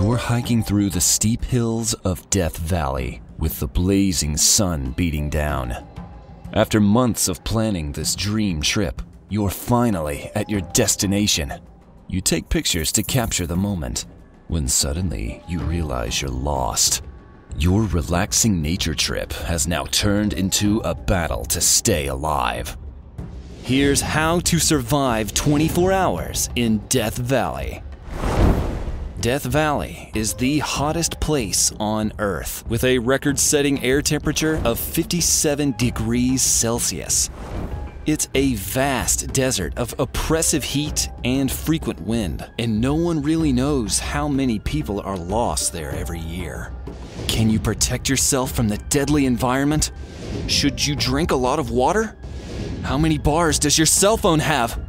You're hiking through the steep hills of Death Valley with the blazing sun beating down. After months of planning this dream trip, you're finally at your destination. You take pictures to capture the moment, when suddenly you realize you're lost. Your relaxing nature trip has now turned into a battle to stay alive. Here's how to survive 24 hours in Death Valley. Death Valley is the hottest place on Earth, with a record-setting air temperature of 57 degrees Celsius. It's a vast desert of oppressive heat and frequent wind, and no one really knows how many people are lost there every year. Can you protect yourself from the deadly environment? Should you drink a lot of water? How many bars does your cell phone have?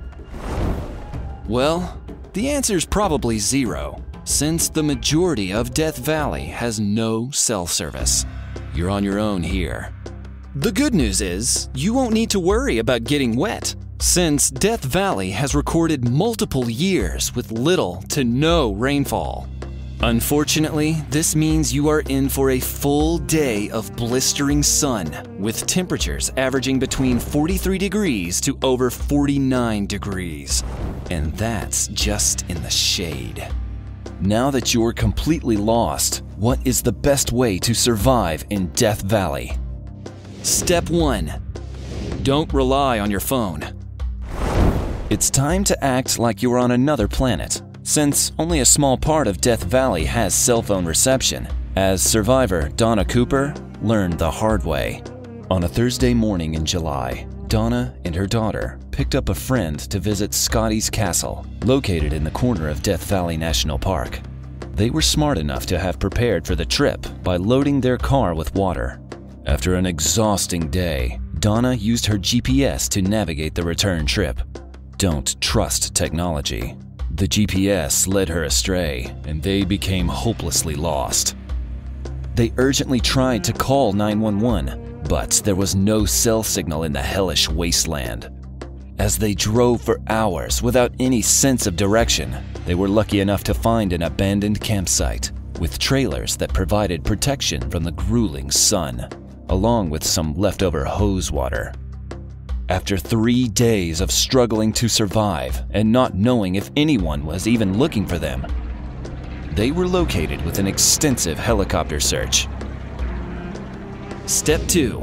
Well, the answer is probably 0, since the majority of Death Valley has no cell service. You're on your own here. The good news is, you won't need to worry about getting wet, since Death Valley has recorded multiple years with little to no rainfall. Unfortunately, this means you are in for a full day of blistering sun, with temperatures averaging between 43 degrees to over 49 degrees. And that's just in the shade. Now that you're completely lost, what is the best way to survive in Death Valley? Step 1. Don't rely on your phone. It's time to act like you're on another planet, since only a small part of Death Valley has cell phone reception, as survivor Donna Cooper learned the hard way. On a Thursday morning in July, Donna and her daughter picked up a friend to visit Scotty's Castle, located in the corner of Death Valley National Park. They were smart enough to have prepared for the trip by loading their car with water. After an exhausting day, Donna used her GPS to navigate the return trip. Don't trust technology. The GPS led her astray, and they became hopelessly lost. They urgently tried to call 911, but there was no cell signal in the hellish wasteland. As they drove for hours without any sense of direction, they were lucky enough to find an abandoned campsite with trailers that provided protection from the grueling sun, along with some leftover hose water. After 3 days of struggling to survive and not knowing if anyone was even looking for them, they were located with an extensive helicopter search. Step 2.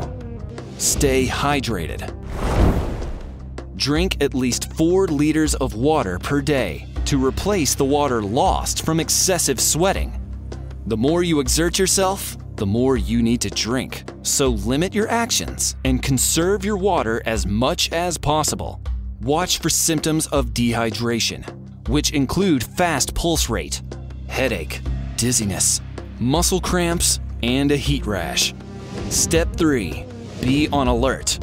Stay hydrated. Drink at least 4 liters of water per day to replace the water lost from excessive sweating. The more you exert yourself, the more you need to drink. So limit your actions and conserve your water as much as possible. Watch for symptoms of dehydration, which include fast pulse rate, headache, dizziness, muscle cramps, and a heat rash. Step 3. Be on alert.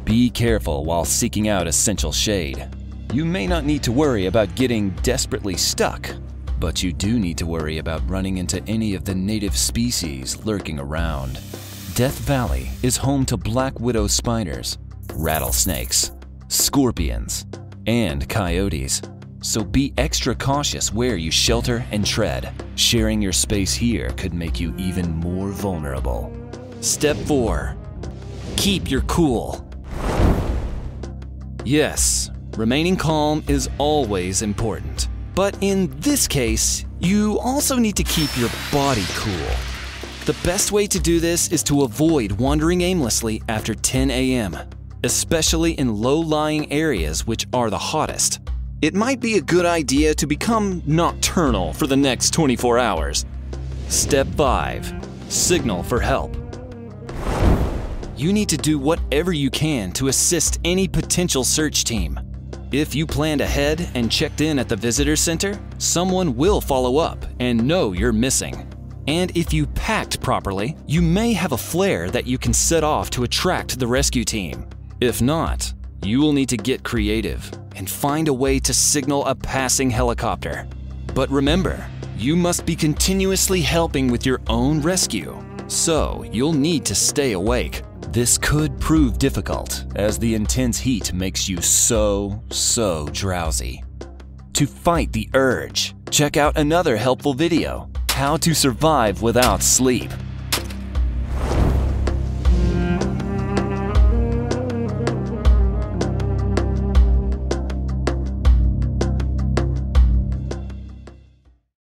Be careful while seeking out essential shade. You may not need to worry about getting desperately stuck, but you do need to worry about running into any of the native species lurking around. Death Valley is home to black widow spiders, rattlesnakes, scorpions, and coyotes. So be extra cautious where you shelter and tread. Sharing your space here could make you even more vulnerable. Step 4. Keep your cool. Yes, remaining calm is always important. But in this case, you also need to keep your body cool. The best way to do this is to avoid wandering aimlessly after 10 a.m., especially in low-lying areas which are the hottest. It might be a good idea to become nocturnal for the next 24 hours. Step 5. Signal for help. You need to do whatever you can to assist any potential search team. If you planned ahead and checked in at the visitor center, someone will follow up and know you're missing. And if you packed properly, you may have a flare that you can set off to attract the rescue team. If not, you will need to get creative and find a way to signal a passing helicopter. But remember, you must be continuously helping with your own rescue, so you'll need to stay awake. This could prove difficult, as the intense heat makes you so drowsy. To fight the urge, Check out another helpful video, How to Survive Without Sleep.